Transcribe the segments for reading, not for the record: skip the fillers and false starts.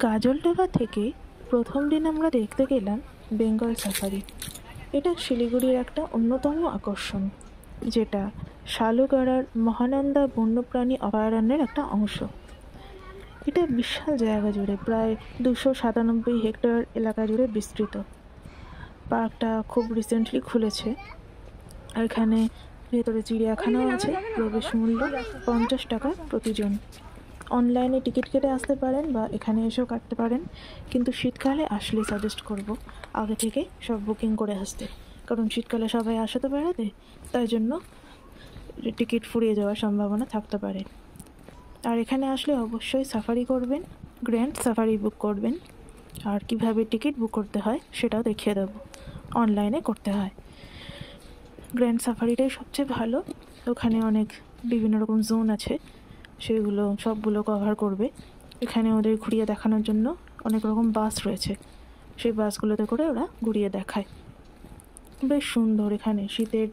গাজলডোবা থেকে প্রথম দিন আমরা দেখতে গেলাম বেঙ্গল সাফারি। এটা শিলিগুড়ির একটা অন্যতম আকর্ষণ, যেটা শালুগড়ার মহানন্দা বন্যপ্রাণী অভয়ারণ্যের একটা অংশ। এটা বিশাল জায়গা জুড়ে প্রায় 297 হেক্টর এলাকা জুড়ে বিস্তৃত। পার্কটা খুব রিসেন্টলি খুলেছে। আর এখানে ভেতরে চিড়িয়াখানাও আছে। প্রবেশ মূল্য 50 টাকা প্রতিজন। অনলাইনে টিকিট কেটে আসতে পারেন বা এখানে এসেও কাটতে পারেন, কিন্তু শীতকালে আসলে সাজেস্ট করব আগে থেকে সব বুকিং করে আসতে, কারণ শীতকালে সবাই আসতে বেড়াতে, তাই জন্য টিকিট ফুরিয়ে যাওয়ার সম্ভাবনা থাকতে পারে। আর এখানে আসলে অবশ্যই সাফারি করবেন, গ্র্যান্ড সাফারি বুক করবেন। আর কিভাবে টিকিট বুক করতে হয় সেটাও দেখিয়ে দেবো। অনলাইনে করতে হয়। গ্র্যান্ড সাফারিটাই সবচেয়ে ভালো। ওখানে অনেক বিভিন্ন রকম জোন আছে, সেগুলো সবগুলো কভার করবে। এখানে ওদের ঘুরিয়ে দেখানোর জন্য অনেক রকম বাস রয়েছে, সেই বাসগুলোতে করে ওরা ঘুরিয়ে দেখায়। বেশ সুন্দর। এখানে শীতের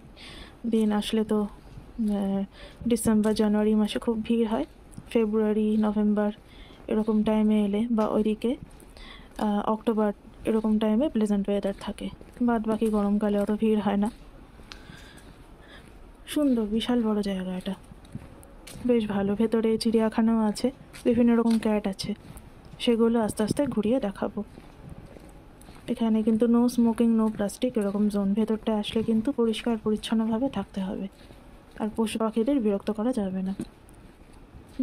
দিন আসলে তো ডিসেম্বর জানুয়ারি মাসে খুব ভিড় হয়। ফেব্রুয়ারি নভেম্বর এরকম টাইমে এলে বা ওইদিকে অক্টোবর এরকম টাইমে প্লেজেন্ট ওয়েদার থাকে, বাদ বাকি গরমকালে অত ভিড় হয় না। সুন্দর, বিশাল বড় জায়গা এটা, বেশ ভালো। ভেতরে চিড়িয়াখানাও আছে, বিভিন্ন রকম ক্যাট আছে, সেগুলো আস্তে আস্তে ঘুরিয়ে দেখাবো। এখানে কিন্তু নো স্মোকিং, নো প্লাস্টিক এরকম জোন। ভেতরটা আসলে কিন্তু পরিষ্কার পরিচ্ছন্নভাবে থাকতে হবে, আর পশু পাখিদের বিরক্ত করা যাবে না।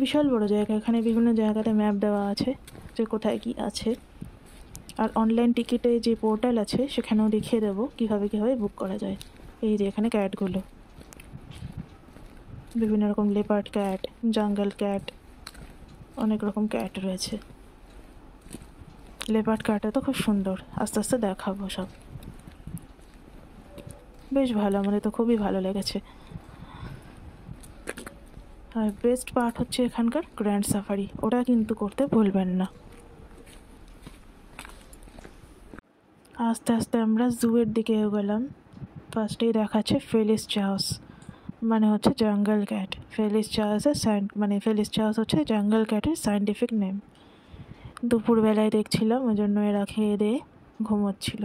বিশাল বড় জায়গা। এখানে বিভিন্ন জায়গাতে ম্যাপ দেওয়া আছে যে কোথায় কি আছে। আর অনলাইন টিকিটে যে পোর্টাল আছে সেখানেও দেখিয়ে দেবো কীভাবে বুক করা যায়। এই যে এখানে ক্যাটগুলো, বিভিন্ন রকম লেপার্ড ক্যাট, জাঙ্গল ক্যাট, অনেক রকম ক্যাট রয়েছে। লেপার্ড ক্যাটটা তো খুব সুন্দর, আস্তে আস্তে দেখাবো সব। বেশ ভালো, আমাদের তো খুবই ভালো লেগেছে। আর বেস্ট পার্ট হচ্ছে এখানকার গ্র্যান্ড সাফারি, ওটা কিন্তু করতে ভুলবেন না। আস্তে আস্তে আমরা জুয়ের দিকে এগোলাম। ফার্স্টেই দেখাচ্ছে ফেলিস চাউস, মানে হচ্ছে জঙ্গল ক্যাট। ফেলিস চাউস হচ্ছে জঙ্গল ক্যাটের সায়েন্টিফিক নেম। দুপুরবেলায় দেখছিলাম, ওই জন্য এরা খেয়ে দিয়ে ঘুমোচ্ছিল।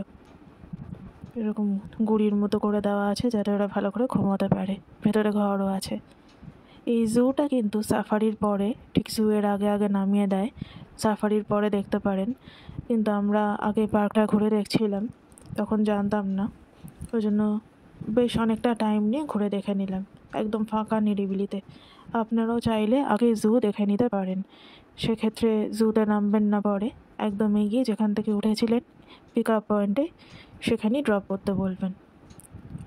এরকম গুড়ির মতো করে দেওয়া আছে যাতে ওরা ভালো করে ঘুমোতে পারে। ভেতরে ঘরও আছে। এই জুটা কিন্তু সাফারির পরে, ঠিক জুয়ের আগে আগে নামিয়ে দেয়। সাফারির পরে দেখতে পারেন, কিন্তু আমরা আগে পার্কটা ঘুরে দেখছিলাম, তখন জানতাম না, ওই জন্য বেশ অনেকটা টাইম নিয়ে ঘুরে দেখে নিলাম, একদম ফাঁকা নিরিবিলিতে। আপনারাও চাইলে আগে জু দেখে নিতে পারেন। সেক্ষেত্রে জুতে নামবেন না, পরে একদম এগিয়ে যেখান থেকে উঠেছিলেন পিক আপ পয়েন্টে সেখানেই ড্রপ করতে বলবেন,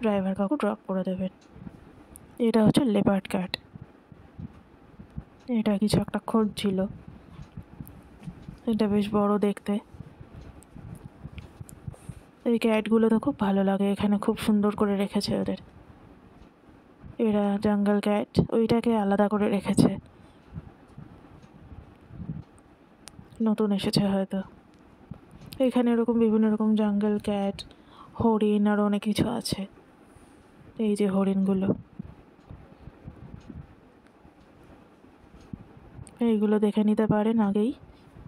ড্রাইভার কাকু ড্রপ করে দেবেন। এটা হচ্ছে লেপার্ড ক্যাট। এটা কিছু একটা খুঁজছিল। এটা বেশ বড় দেখতে। এই ক্যাটগুলো তো খুব ভালো লাগে, এখানে খুব সুন্দর করে রেখেছে ওদের। এরা জঙ্গল ক্যাট, ওইটাকে আলাদা করে রেখেছে, নতুন এসেছে হয়তো। এখানে এরকম বিভিন্ন রকম জঙ্গল ক্যাট, হরিণ, আরও অনেক কিছু আছে। এই যে হরিণগুলো, এইগুলো দেখে নিতে পারেন আগেই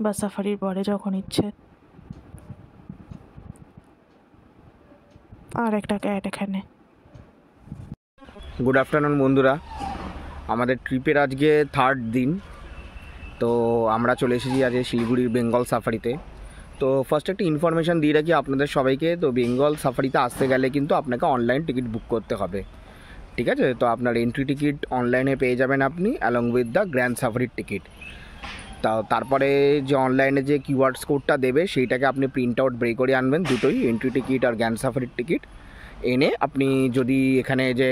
বা সাফারির পরে যখন ইচ্ছে। আর একটা ক্যাট এখানে। গুড আফটারনুন বন্ধুরা, আমাদের ট্রিপের আজকে 3rd দিন। তো আমরা চলে এসেছি আজ শিলিগুড়ির বেঙ্গল সাফারিতে। তো ফার্স্ট একটা ইনফরমেশান দিয়ে রাখি আপনাদের সবাইকে। তো বেঙ্গল সাফারিতে আসতে গেলে কিন্তু আপনাকে অনলাইন টিকিট বুক করতে হবে, ঠিক আছে? তো আপনার এন্ট্রি টিকিট অনলাইনে পেয়ে যাবেন আপনি, অ্যালং উইথ দ্য গ্র্যান্ড সাফারির টিকিট। তারপরে যে অনলাইনে যে কিউআর কোডটা দেবে সেইটাকে আপনি প্রিন্ট আউট বের করে আনবেন, দুটোই, এন্ট্রি টিকিট আর গ্র্যান্ড সাফারির টিকিট। এনে আপনি যদি এখানে যে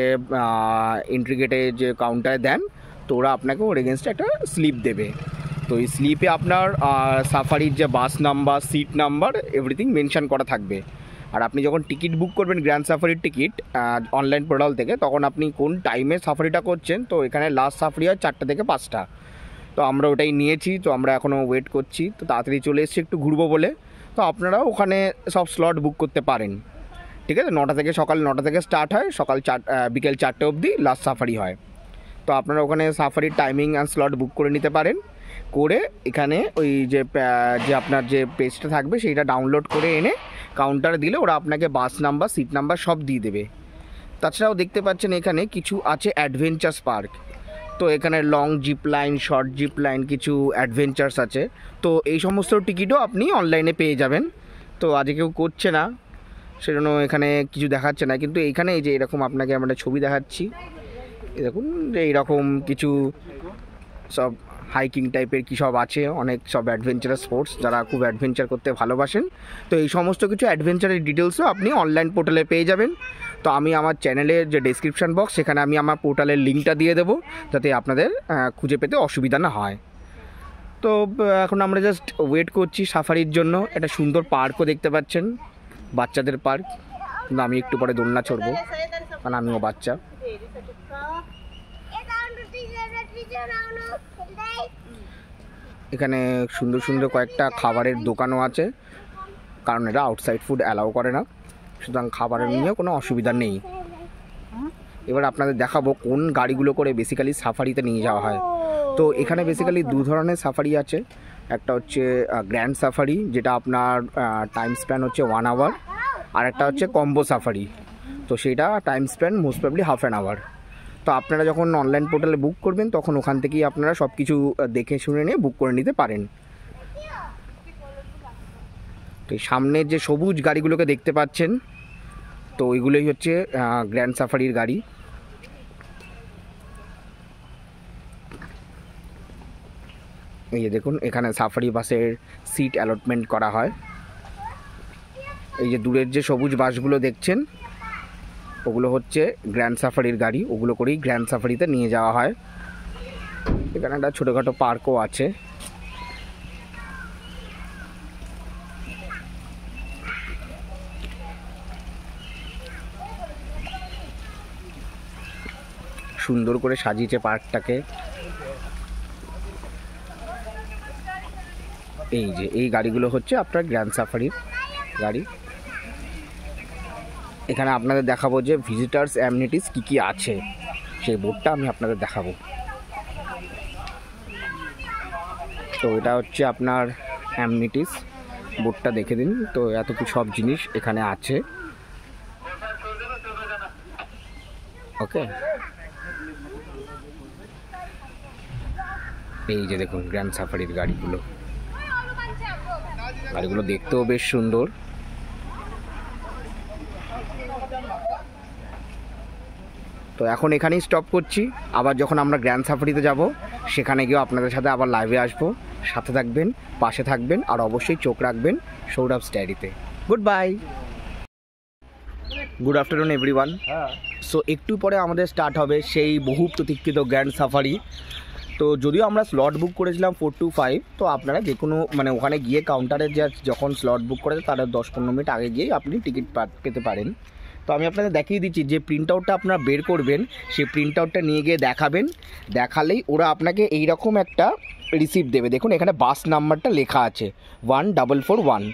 এন্ট্রি গেটে যে কাউন্টারে দেন, তো ওরা আপনাকে ওর এগেনস্টে একটা স্লিপ দেবে। তো এই স্লিপে আপনার সাফারির যে bus number, seat number, everything mention করা থাকবে। আর আপনি যখন টিকিট বুক করবেন গ্র্যান্ড সাফারির টিকিট অনলাইন পোর্টাল থেকে, তখন আপনি কোন টাইমে সাফারিটা করছেন, তো এখানে লাস্ট সাফারি হয় 4টা থেকে 5টা। তো আমরা ওটাই নিয়েছি, তো আমরা এখনও ওয়েট করছি। তো তাড়াতাড়ি চলে এসেছি একটু ঘুরবো বলে। তো আপনারাও ওখানে সব স্লট বুক করতে পারেন, ঠিক আছে? সকাল 9টা থেকে স্টার্ট হয়, বিকেল 4টে অবধি লাস্ট সাফারি হয়। তো আপনারা ওখানে সাফারির টাইমিং অ্যান্ড স্লট বুক করে নিতে পারেন। করে এখানে ওই যে আপনার যে পেজটা থাকবে সেইটা ডাউনলোড করে এনে কাউন্টারে দিলে ওরা আপনাকে বাস নাম্বার, সিট নাম্বার সব দিয়ে দেবে। তাছাড়াও দেখতে পাচ্ছেন এখানে কিছু আছে অ্যাডভেঞ্চার্স পার্ক। তো এখানে long zip line, short zip line, কিছু অ্যাডভেঞ্চার্স আছে। তো এই সমস্ত টিকিটও আপনি অনলাইনে পেয়ে যাবেন। তো আজকে কেউ করছে না সেজন্য এখানে কিছু দেখাচ্ছে না, কিন্তু এইখানে এই যে এরকম আপনাকে আমরা ছবি দেখাচ্ছি, দেখুন যে এইরকম কিছু সব হাইকিং টাইপের কী সব আছে, অনেক সব অ্যাডভেঞ্চারাস স্পোর্টস, যারা খুব অ্যাডভেঞ্চার করতে ভালোবাসেন। তো এই সমস্ত কিছু অ্যাডভেঞ্চারের ডিটেলসও আপনি অনলাইন পোর্টালে পেয়ে যাবেন। তো আমি আমার চ্যানেলের যে ডেসক্রিপশান বক্স, সেখানে আমি আমার পোর্টালের লিঙ্কটা দিয়ে দেবো, যাতে আপনাদের খুঁজে পেতে অসুবিধা না হয়। তো এখন আমরা জাস্ট ওয়েট করছি সাফারির জন্য। একটা সুন্দর পার্কও দেখতে পাচ্ছেন, বাচ্চাদের পার্ক, কিন্তু আমি একটু পরে দোলনা চড়বো কারণ আমিও বাচ্চা। এখানে সুন্দর সুন্দর কয়েকটা খাবারের দোকানও আছে, কারণ এটা আউটসাইড ফুড অ্যালাউ করে না, সুতরাং খাবারের নিয়েও কোনো অসুবিধা নেই। এবার আপনাদের দেখাবো কোন গাড়িগুলো করে বেসিক্যালি সাফারিতে নিয়ে যাওয়া হয়। তো এখানে বেসিক্যালি দু ধরনের সাফারি আছে। একটা হচ্ছে গ্র্যান্ড সাফারি, যেটা আপনার টাইম স্প্যান হচ্ছে 1 আওয়ার, আর একটা হচ্ছে কম্বো সাফারি, তো সেটা time span most probably half an hour. তো আপনারা যখন অনলাইন পোর্টালে বুক করবেন তখন ওখান থেকেই আপনারা সব কিছু দেখে শুনে নিয়ে বুক করে নিতে পারেন। তো এই সামনের যে সবুজ গাড়িগুলোকে দেখতে পাচ্ছেন, তো ওইগুলোই হচ্ছে গ্র্যান্ড সাফারির গাড়ি। এই যে দেখুন, এখানে সাফারি বাসের সিট অ্যালটমেন্ট করা হয়। এই যে দূরের যে সবুজ বাসগুলো দেখছেন, ওগুলো হচ্ছে গ্র্যান্ড সাফারির গাড়ি, ওগুলো করেই গ্র্যান্ড সাফারিতে নিয়ে যাওয়া হয়। এখানে একটা ছোটোখাটো পার্কও আছে। সুন্দর করে সাজিয়েছে পার্কটাকে। এই যে এই গাড়িগুলো হচ্ছে আপনার গ্র্যান্ড সাফারির গাড়ি। এখানে আপনাদের দেখাবো যে ভিজিটার্স অ্যামিনিটিস কী কী আছে, সেই বোর্ডটা আমি আপনাদের দেখাবো। তো এটা হচ্ছে আপনার অ্যামিনিটিস বোর্ডটা, দেখে দিন। তো এত কিছু সব জিনিস এখানে আছে। ওকে, এই যে দেখুন গ্র্যান্ড সাফারির গাড়িগুলো দেখতেও বেশ সুন্দর। তো এখন এখানেই স্টপ করছি, আবার যখন আমরা গ্র্যান্ড সাফারিতে যাব সেখানে গিয়েও আপনাদের সাথে আবার লাইভে আসবো। সাথে থাকবেন, পাশে থাকবেন, আর অবশ্যই চোখ রাখবেন সৌরভস ডায়েরিতে। Good bye, good afternoon everyone. So একটু পরে আমাদের স্টার্ট হবে সেই বহু প্রতীক্ষিত গ্র্যান্ড সাফারি। তো যদিও আমরা স্লট বুক করেছিলাম 4 to 5, তো আপনারা যে কোনো মানে ওখানে গিয়ে কাউন্টারে যখন স্লট বুক করেছে তার 10-15 মিনিট আগে গিয়ে আপনি টিকিট পেতে পারেন। তো আমি আপনাদের দেখিয়ে দিচ্ছি যে প্রিন্ট আউটটা আপনারা বের করবেন, সেই প্রিন্ট আউটটা নিয়ে গিয়ে দেখালেই ওরা আপনাকে এইরকম একটা রিসিপ্ট দেবে। দেখুন এখানে বাস নাম্বারটা লেখা আছে 1441।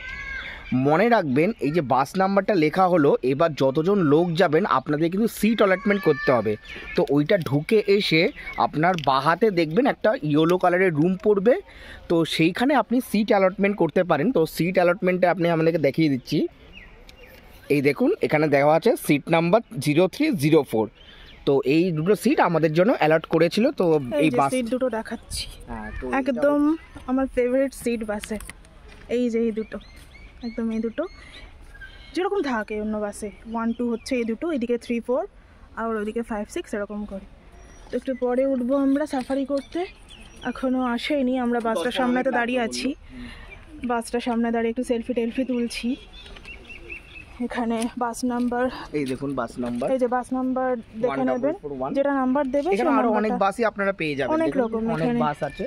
মনে রাখবেন এই যে বাস নাম্বারটা লেখা হলো, এবার যতজন লোক যাবেন আপনাদের কিন্তু সিট অ্যালটমেন্ট করতে হবে। তো ওইটা ঢুকে এসে আপনার বাহাতে দেখবেন একটা ইয়েলো কালারের রুম পড়বে, তো সেইখানে আপনি সিট অ্যালটমেন্ট করতে পারেন। তো সিট অ্যালটমেন্টটা আপনি আমাদেরকে দেখিয়ে দিচ্ছি। এই দেখুন এখানে দেওয়া আছে সিট নাম্বার 0304। তো এই দুটো সিট আমাদের জন্য অ্যালট করেছিল। তো এই বাস সিট দুটো দেখাচ্ছি, একদম আমার ফেভারিট সিট বাসে। এই যে এই দুটো, একদম এই দুটো যেরকম থাকে অন্য বাসে, 1, 2 হচ্ছে এই দুটো, এদিকে 3, 4 আর ওইদিকে 5, 6 এরকম করে। তো একটু পরে উঠবো আমরা সাফারি করতে, এখনও আসেনি। আমরা বাসটার সামনে তো দাঁড়িয়ে আছি, বাসটার সামনে দাঁড়িয়ে একটু সেলফি তুলছি। এখানে বাস নাম্বার, এই দেখুন বাস নাম্বার, এই যে বাস নাম্বার দেখে নেবেন, যেটা নাম্বার দেবে এখানে আরো অনেক বাসই আপনারা পেয়ে যাবেন। অনেক রকম অনেক বাস আছে,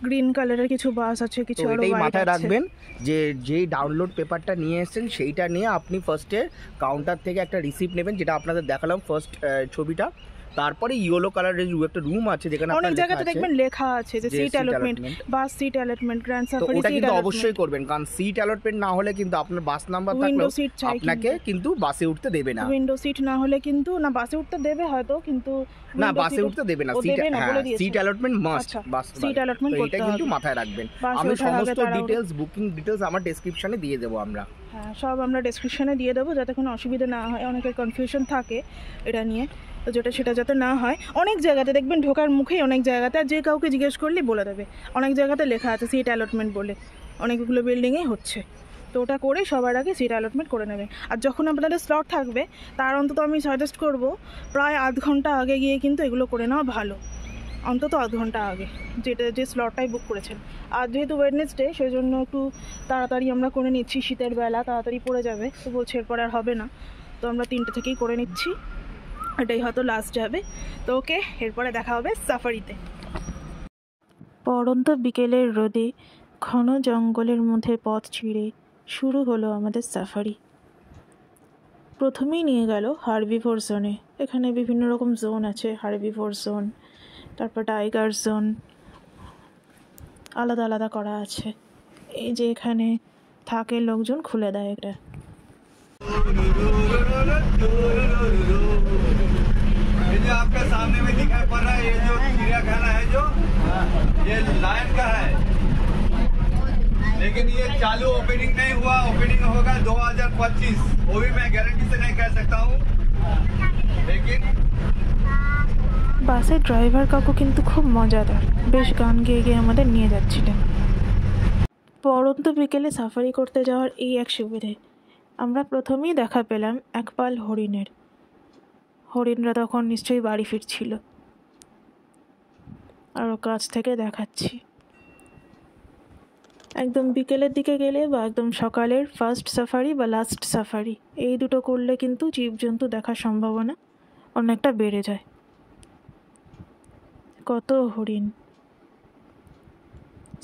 গ্রিন কালারের কিছু বাস আছে, কিছু আরো এটাই মাথায় রাখবেন যে যেই ডাউনলোড পেপারটা নিয়ে এসেছেন সেইটা নিয়ে আপনি ফার্স্টে কাউন্টার থেকে একটা রিসিপ্ট নেবেন, যেটা আপনাদের দেখালাম ফার্স্ট ছবিটা। তারপরে ইয়েলো কালারের একটা রুম আছে যেখানে অনেক জায়গাতে দেখবেন লেখা আছে যে সিট অ্যালটমেন্ট, বাস সিট অ্যালটমেন্ট, গ্র্যান্ড সাফারি ওটা সিট কিন্তু অ্যালটমেন্ট অবশ্যই করবেন, কারণ সিট অ্যালটমেন্ট না হলে কিন্তু আপনার বাস নাম্বার উইন্ডো থাকলেও সিট চাই, আপনাকে কিন্তু বাসে উঠতে দেবে না। উইন্ডো সিট না হলে কিন্তু না বাসে উঠতে দেবে হয়তো, কিন্তু না বাসে উঠতে দেবে না, সিট অ্যালটমেন্ট মাস্ট, বাস সিট অ্যালটমেন্ট করতে এটা হবে, কিন্তু মাথায় রাখবেন। বাসে আমি ওঠার আগে সমস্ত তাড়াহুড়ো। ডিটেইলস, বুকিং ডিটেইলস আমার ডেসক্রিপশনে দিয়ে দেবো আমরা। হ্যাঁ, সব আমরা ডেসক্রিপশনে দিয়ে দেবো যাতে কোনো অসুবিধা না হয়, অনেকের কনফিউশন থাকে এটা নিয়ে, তো সেটা যাতে না হয়। অনেক জায়গাতে দেখবেন ঢোকার মুখেই অনেক জায়গাতে, আর যে কাউকে জিজ্ঞেস করলেই বলে দেবে, অনেক জায়গাতে লেখা আছে সিট অ্যালটমেন্ট বলে, অনেকগুলো বিল্ডিংয়েই হচ্ছে। তো ওটা করে সবার আগে সিট অ্যালটমেন্ট করে নেবেন। আর যখন আপনাদের স্লট থাকবে তার অন্তত আমি সাজেস্ট করব প্রায় আধ ঘন্টা আগে গিয়ে কিন্তু এগুলো করে নেওয়া ভালো, অন্তত আধ ঘন্টা আগে, যে স্লটটাই বুক করেছেন। আর যেহেতু ওয়েডনেসডে সেই জন্য একটু তাড়াতাড়ি আমরা করে নিচ্ছি, শীতের বেলা তাড়াতাড়ি পড়ে যাবে, তো বলছি এরপর আর হবে না, তো আমরা 3টে থেকেই করে নিচ্ছি, এটাই হয়তো লাস্ট যাবে। তো ওকে, এরপরে দেখা হবে সাফারিতে। পড়ন্ত বিকেলের রোদে ঘন জঙ্গলের মধ্যে পথ ছিঁড়ে শুরু হলো আমাদের সাফারি। প্রথমেই নিয়ে গেল হার্বিভোর জোনে। এখানে বিভিন্ন রকম জোন আছে, হার্বিভোর জোন, তারপর টাইগার জোন, আলাদা আলাদা করা আছে। এই যে এখানে থাকে লোকজন, খুলে দেয় এটা। ये जो आपके सामने में दिखाई पड़ रहा है, ये जो चिड़ियाखाना है, जो ये लायन का है, लेकिन ये चालू ओपनिंग नहीं हुआ, ओपनिंग होगा 2025, वो भी मैं गारंटी से नहीं कह सकता हूँ, लेकिन বাসের ড্রাইভার কাকু কিন্তু খুব মজাদার, বেশ গান গেয়ে গিয়ে আমাদের নিয়ে যাচ্ছিলেন। পরন্ত বিকেলে সাফারি করতে যাওয়ার এই এক সুবিধে, আমরা প্রথমেই দেখা পেলাম এক পাল হরিণের। হরিণরা তখন নিশ্চয়ই বাড়ি ফিরছিল, আরও কাছ থেকে দেখাচ্ছি। একদম বিকেলের দিকে গেলে বা একদম সকালের ফার্স্ট সাফারি বা লাস্ট সাফারি, এই দুটো করলে কিন্তু জীবজন্তু দেখার সম্ভাবনা অনেকটা বেড়ে যায়। কত হরিণ,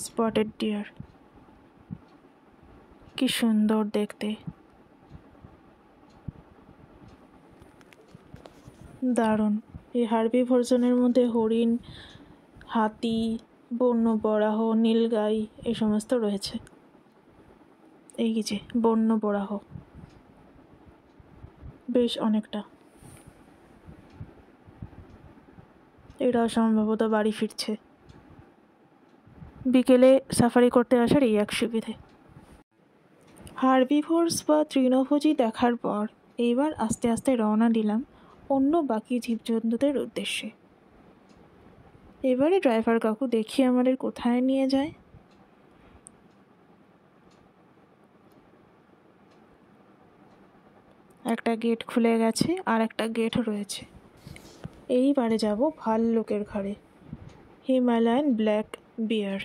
স্পটেড ডিয়ার, কি সুন্দর দেখতে, দারুণ। এই হার্বিভোর জোনের মধ্যে হরিণ, হাতি, বন্য বরাহ, নীলগাই এই সমস্ত রয়েছে। এই যে বন্য বরাহ, বেশ অনেকটা। এরা সম্ভবত বাড়ি ফিরছে। বিকেলে সাফারি করতে আসার এই এক সুবিধে। হার্বিভোরস বা তৃণভোজী দেখার পর এইবার আস্তে আস্তে রওনা দিলাম অন্য বাকি জীবজন্তুদের উদ্দেশ্যে। এবারে ড্রাইভার কাকু দেখি আমাদের কোথায় নিয়ে যায়। একটা গেট খুলে গেছে, আর একটা গেট রয়েছে। এইবারে যাব ভাল্লুকের ঘরে, হিমালয়ান ব্ল্যাক বিয়ার।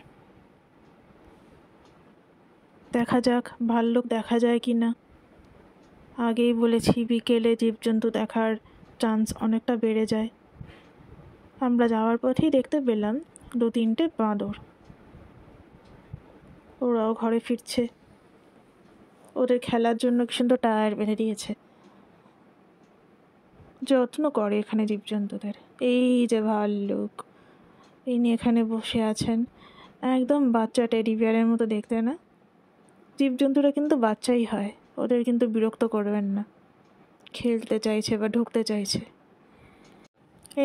দেখা যাক ভাল্লুক দেখা যায় কি না। আগেই বলেছি বিকেলে জীবজন্তু দেখার চান্স অনেকটা বেড়ে যায়। আমরা যাওয়ার পথেই দেখতে পেলাম 2-3টে বাঁদর, ওরাও ঘরে ফিরছে। ওদের খেলার জন্য কি সুন্দর টায়ার বেঁধে দিয়েছে। যত্ন করে এখানে জীবজন্তুদের। এই যে ভাল্লুক, ইনি এখানে বসে আছেন, একদম বাচ্চা টেডি বিয়ারের মতো দেখতে না? জীবজন্তুরা কিন্তু বাচ্চাই হয়, ওদের কিন্তু বিরক্ত করবেন না, খেলতে চাইছে বা ঢুকতে চাইছে।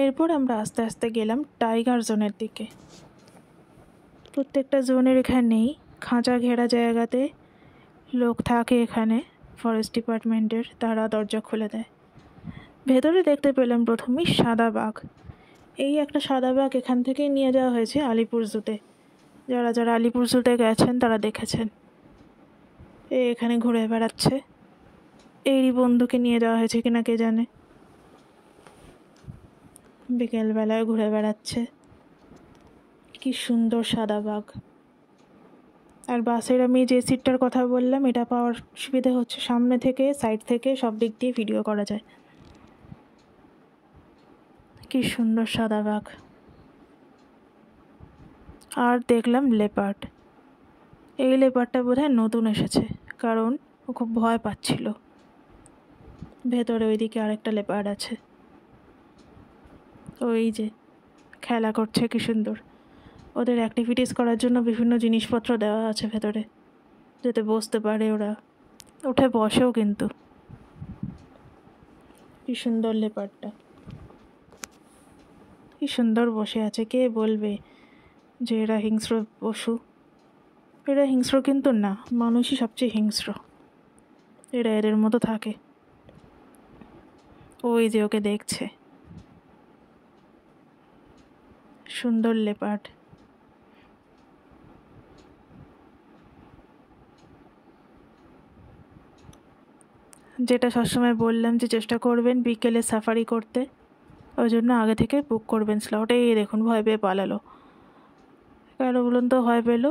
এরপর আমরা আস্তে আস্তে গেলাম টাইগার জোনের দিকে। প্রত্যেকটা জোনের এখানেই খাঁচা ঘেরা জায়গাতে লোক থাকে, এখানে ফরেস্ট ডিপার্টমেন্টের, তারা দরজা খুলে দেয়। ভেতরে দেখতে পেলাম প্রথমেই সাদা বাঘ। এই একটা সাদা বাঘ এখান থেকেই নিয়ে যাওয়া হয়েছে আলিপুর জুতে। যারা যারা আলিপুর জুতে গেছেন তারা দেখেছেন। এখানে ঘুরে বেড়াচ্ছে, এরই বন্ধুকে নিয়ে যাওয়া হয়েছে কিনা কে জানে। বিকেলবেলায় ঘুরে বেড়াচ্ছে, কি সুন্দর সাদা বাঘ। আর বাসের আমি যে সিটটার কথা বললাম, এটা পাওয়ার সুবিধা হচ্ছে সামনে থেকে, সাইড থেকে, সব দিক দিয়ে ভিডিও করা যায়। কি সুন্দর সাদা বাঘ। আর দেখলাম লেপার্ড। এই লেপার্ডটা বোধহয় নতুন এসেছে, কারণ ও খুব ভয় পাচ্ছিল। ভেতরে ওইদিকে আরেকটা লেপার্ড আছে। ওই যে খেলা করছে কি সুন্দর। ওদের অ্যাক্টিভিটিস করার জন্য বিভিন্ন জিনিসপত্র দেওয়া আছে ভেতরে, যাতে বসতে পারে ওরা, উঠে বসেও কিন্তু। কি সুন্দর লেপারটা, কি সুন্দর বসে আছে। কে বলবে যে এরা হিংস্র পশু? এরা হিংস্র কিন্তু না, মানুষই সবচেয়ে হিংস্র। এরা এদের মতো থাকে। ওই যে ওকে দেখছে, সুন্দর লেপার্ড। যেটা সবসময় বললাম যে চেষ্টা করবেন বিকেলে সাফারি করতে, ওই জন্য আগে থেকে বুক করবেন স্লট। এই দেখুন ভয় পেয়ে পালালো। কেন বলুন তো ভয় পেলো?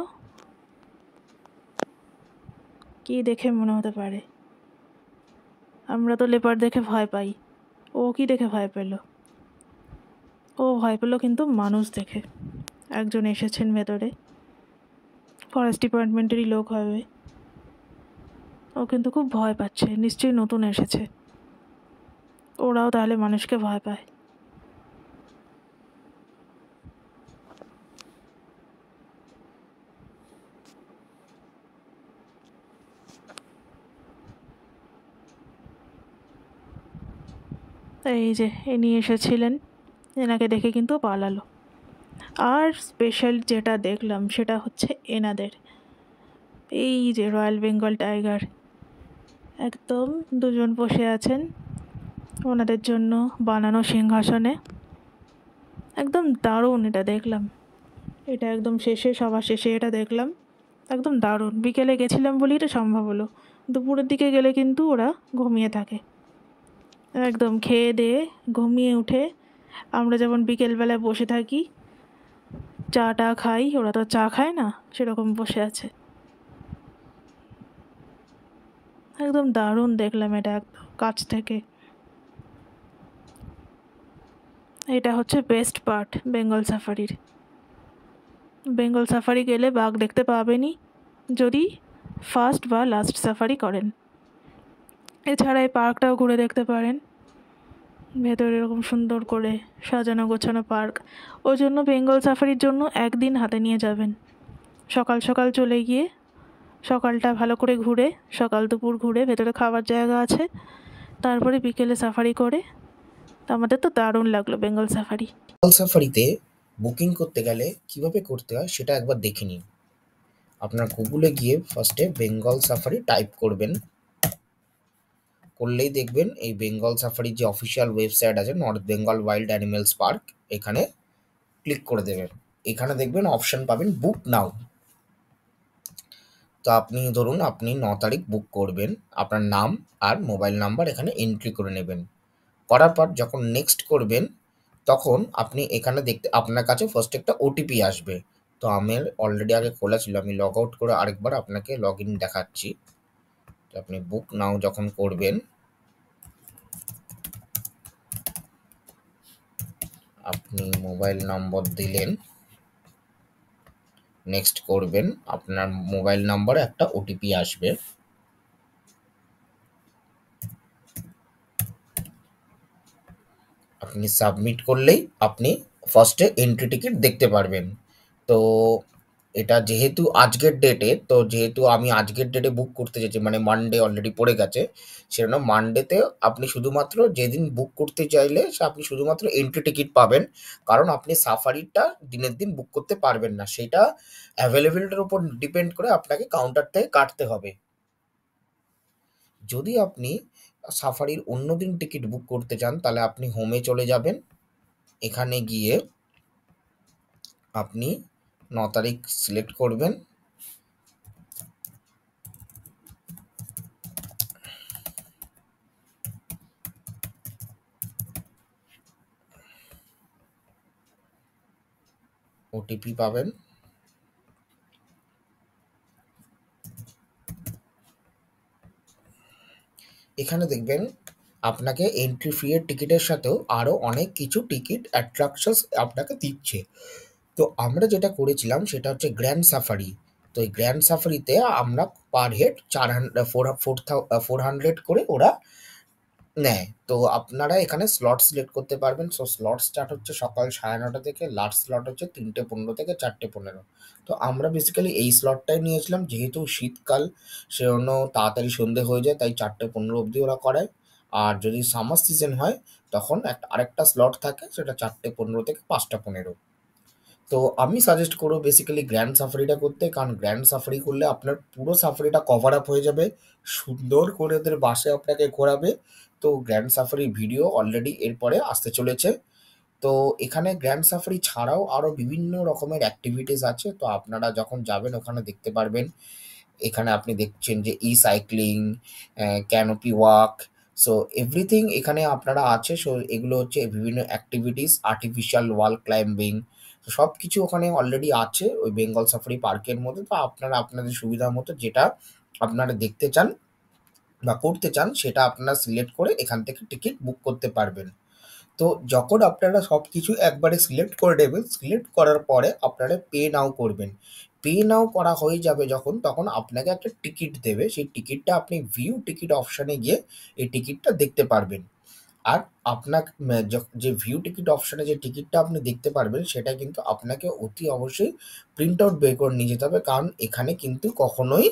কি দেখে মনে হতে পারে? আমরা তো লেপার্ড দেখে ভয় পাই, ও কি দেখে ভয় পেল? ও ভয় পেল কিন্তু মানুষ দেখে। একজন এসেছেন ভেতরে, ফরেস্ট ডিপার্টমেন্টেরই লোক হবে। ও কিন্তু খুব ভয় পাচ্ছে, নিশ্চয়ই নতুন এসেছে। ওরাও তাহলে মানুষকে ভয় পায়। এই যে ইনি এসেছিলেন, এনাকে দেখে কিন্তু পালালো। আর স্পেশাল যেটা দেখলাম সেটা হচ্ছে এনাদের, এই যে রয়্যাল বেঙ্গল টাইগার, একদম দুজন বসে আছেন ওনাদের জন্য বানানো সিংহাসনে। একদম দারুণ এটা দেখলাম। এটা একদম শেষে, সবার শেষে এটা দেখলাম। একদম দারুণ। বিকেলে গেছিলাম বলেই এটা সম্ভব হলো। দুপুরের দিকে গেলে কিন্তু ওরা ঘুমিয়ে থাকে। একদম খেয়ে দিয়ে ঘুমিয়ে উঠে, আমরা যেমন বিকেলবেলায় বসে থাকি চা খাই, ওরা তো চা খায় না, সেরকম বসে আছে। একদম দারুণ দেখলাম এটা একদম কাছ থেকে। এটা হচ্ছে বেস্ট পার্ট বেঙ্গল সাফারির। বেঙ্গল সাফারি গেলে বাঘ দেখতে পাবেনই, যদি ফার্স্ট বা লাস্ট সাফারি করেন। এছাড়া এই পার্কটাও ঘুরে দেখতে পারেন। ভেতরে এরকম সুন্দর করে সাজানো গোছানো পার্ক। ওই জন্য বেঙ্গল সাফারির জন্য একদিন হাতে নিয়ে যাবেন। সকাল সকাল চলে গিয়ে সকালটা ভালো করে ঘুরে, সকাল দুপুর ঘুরে, ভেতরে খাবার জায়গা আছে, তারপরে বিকেলে সাফারি করে। আমাদের তো দারুণ লাগলো বেঙ্গল সাফারি। বেঙ্গল সাফারিতে বুকিং করতে গেলে কিভাবে করতে হয় সেটা একবার দেখে নিন। আপনার গুগলে গিয়ে ফার্স্টে বেঙ্গল সাফারি টাইপ করবেন, করলেই দেখবেন এই বেঙ্গল সাফারির যে অফিসিয়াল ওয়েবসাইট আছে north Bengal wild animals park, এখানে ক্লিক করে দেবেন। এখানে দেখবেন অপশন পাবেন বুক নাও। তো আপনি ধরুন আপনি 9 তারিখ বুক করবেন, আপনার নাম আর মোবাইল নাম্বার এখানে এন্ট্রি করে নেবেন। করার পর যখন নেক্সট করবেন তখন আপনি এখানে দেখতে আপনার কাছে ফার্স্ট একটা ওটিপি আসবে। তো আমার অলরেডি আগে খোলা ছিল, আমি লগ আউট করে আরেকবার আপনাকে লগ ইন দেখাচ্ছি। তো আপনি বুক নাও যখন করবেন, আপনি মোবাইল নম্বর দিলেন, নেক্সট করবেন, আপনার মোবাইল নাম্বারে একটা ওটিপি আসবে। আপনি সাবমিট করলেই আপনি ফার্স্টে এন্ট্রি টিকিট দেখতে পারবেন। তো এটা যেহেতু আজকের ডেটে, তো যেহেতু আমি আজকের ডেটে বুক করতে চাইছি, মানে মানডে অলরেডি পড়ে গেছে, সেজন্য মানডেতে আপনি শুধুমাত্র যেদিন বুক করতে চাইলে আপনি শুধুমাত্র এন্ট্রি টিকিট পাবেন। কারণ আপনি সাফারিটা দিনের দিন বুক করতে পারবেন না, সেটা অ্যাভেলেবিলিটির উপর ডিপেন্ড করে আপনাকে কাউন্টার থেকে কাটতে হবে। যদি আপনি সাফারির অন্য দিন টিকিট বুক করতে চান তাহলে আপনি হোমে চলে যাবেন। এখানে গিয়ে আপনি 9 তারিখ সিলেক্ট করবেন। ওটিপি পাবেন। এখানে দেখবেন আপনাকে এন্ট্রি ফি এর টিকিটের সাথেও আরও অনেক কিছু টিকিট অ্যাট্রাকশনস আপনাকে দিচ্ছে। তো আমরা যেটা করেছিলাম সেটা হচ্ছে গ্র্যান্ড সাফারি। তো এই গ্র্যান্ড সাফারিতে আমরা পার হেড 400 করে ওরা নেয়। তো আপনারা এখানে স্লট সিলেক্ট করতে পারবেন। সো স্লট স্টার্ট হচ্ছে সকাল 9:30 থেকে, লাস্ট স্লট হচ্ছে 3:15 থেকে 4:15। তো আমরা বেসিক্যালি এই স্লটটাই নিয়েছিলাম, যেহেতু শীতকাল সেজন্য তাড়াতাড়ি সন্ধে হয়ে যায়, তাই 4:15 অবধি ওরা করায়। আর যদি সামার সিজন হয় তখন আরেকটা স্লট থাকে, সেটা 4:15 থেকে 5:15। তো আমি সাজেস্ট করবো বেসিক্যালি গ্র্যান্ড সাফারিটা করতে, কারণ গ্র্যান্ড সাফারি করলে আপনার পুরো সাফারিটা কভার আপ হয়ে যাবে, সুন্দর করে ওদের বাসে আপনাকে ঘোরাবে। তো গ্র্যান্ড সাফারির ভিডিও অলরেডি এরপরে আসতে চলেছে। তো এখানে গ্র্যান্ড সাফারি ছাড়াও আরও বিভিন্ন রকমের অ্যাক্টিভিটিস আছে, তো আপনারা যখন যাবেন ওখানে দেখতে পারবেন। এখানে আপনি দেখছেন যে cycling, canopy walk, so everything এখানে আপনারা আছে। সো এগুলো হচ্ছে বিভিন্ন অ্যাক্টিভিটিস, আর্টিফিশিয়াল ওয়াল ক্লাইম্বিং, তো সব কিছু ওখানে অলরেডি আছে ওই বেঙ্গল সাফারি পার্কের মধ্যে। তো আপনারা আপনাদের সুবিধা মতো যেটা আপনারা দেখতে চান বা করতে চান সেটা আপনারা সিলেক্ট করে এখান থেকে টিকিট বুক করতে পারবেন। তো যখন আপনারা সব কিছু একবারে সিলেক্ট করে নেবেন, সিলেক্ট করার পরে আপনারা পে নাও করবেন। পে নাও করা হয়ে যাবে যখন, তখন আপনাকে একটা টিকিট দেবে। সেই টিকিটটা আপনি ভিউ টিকিট অপশানে গিয়ে এই টিকিটটা দেখতে পারবেন। আর আপনাকে যে ভিউ টিকিট অপশানে যে টিকিটটা আপনি দেখতে পারবেন, সেটা কিন্তু আপনাকে অতি অবশ্যই প্রিন্ট আউট বের করে নিয়ে যেতে হবে, কারণ এখানে কিন্তু কখনোই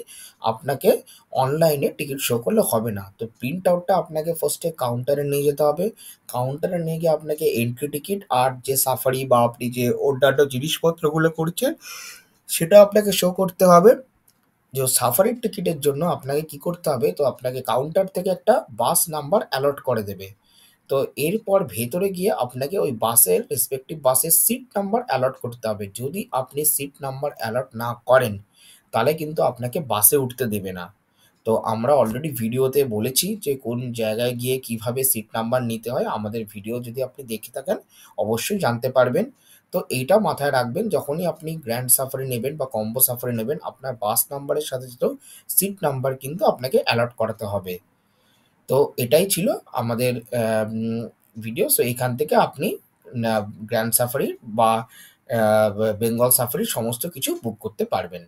আপনাকে অনলাইনে টিকিট শো করলে হবে না। তো প্রিন্ট আউটটা আপনাকে ফার্স্টে কাউন্টারে নিয়ে যেতে হবে। কাউন্টারে নিয়ে গিয়ে আপনাকে এন্ট্রি টিকিট আর যে সাফারি বা আপনি যে অন্যান্য জিনিসপত্রগুলো করছেন সেটা আপনাকে শো করতে হবে। যে সাফারির টিকিটের জন্য আপনাকে কি করতে হবে, তো আপনাকে কাউন্টার থেকে একটা বাস নাম্বার অ্যালট করে দেবে। তো এরপর ভেতরে গিয়ে আপনাকে ওই বাসের রেসপেক্টিভ বাসের সিট নাম্বার অ্যালট করতে হবে। যদি আপনি সিট নাম্বার অ্যালট না করেন তাহলে কিন্তু আপনাকে বাসে উঠতে দেবে না। তো আমরা অলরেডি ভিডিওতে বলেছি যে কোন জায়গায় গিয়ে কিভাবে সিট নাম্বার নিতে হয়। আমাদের ভিডিও যদি আপনি দেখে থাকেন অবশ্যই জানতে পারবেন। তো এইটা মাথায় রাখবেন, যখনই আপনি গ্র্যান্ড সাফারি নেবেন বা কম্বো সাফারি নেবেন, আপনার বাস নাম্বারের সাথে সাথেও সিট নাম্বার কিন্তু আপনাকে অ্যালট করাতে হবে। তো এটাই ছিল আমাদের ভিডিও। সো এখান থেকে আপনি গ্র্যান্ড সাফারি বা বেঙ্গল সাফারির সমস্ত কিছু বুক করতে পারবেন।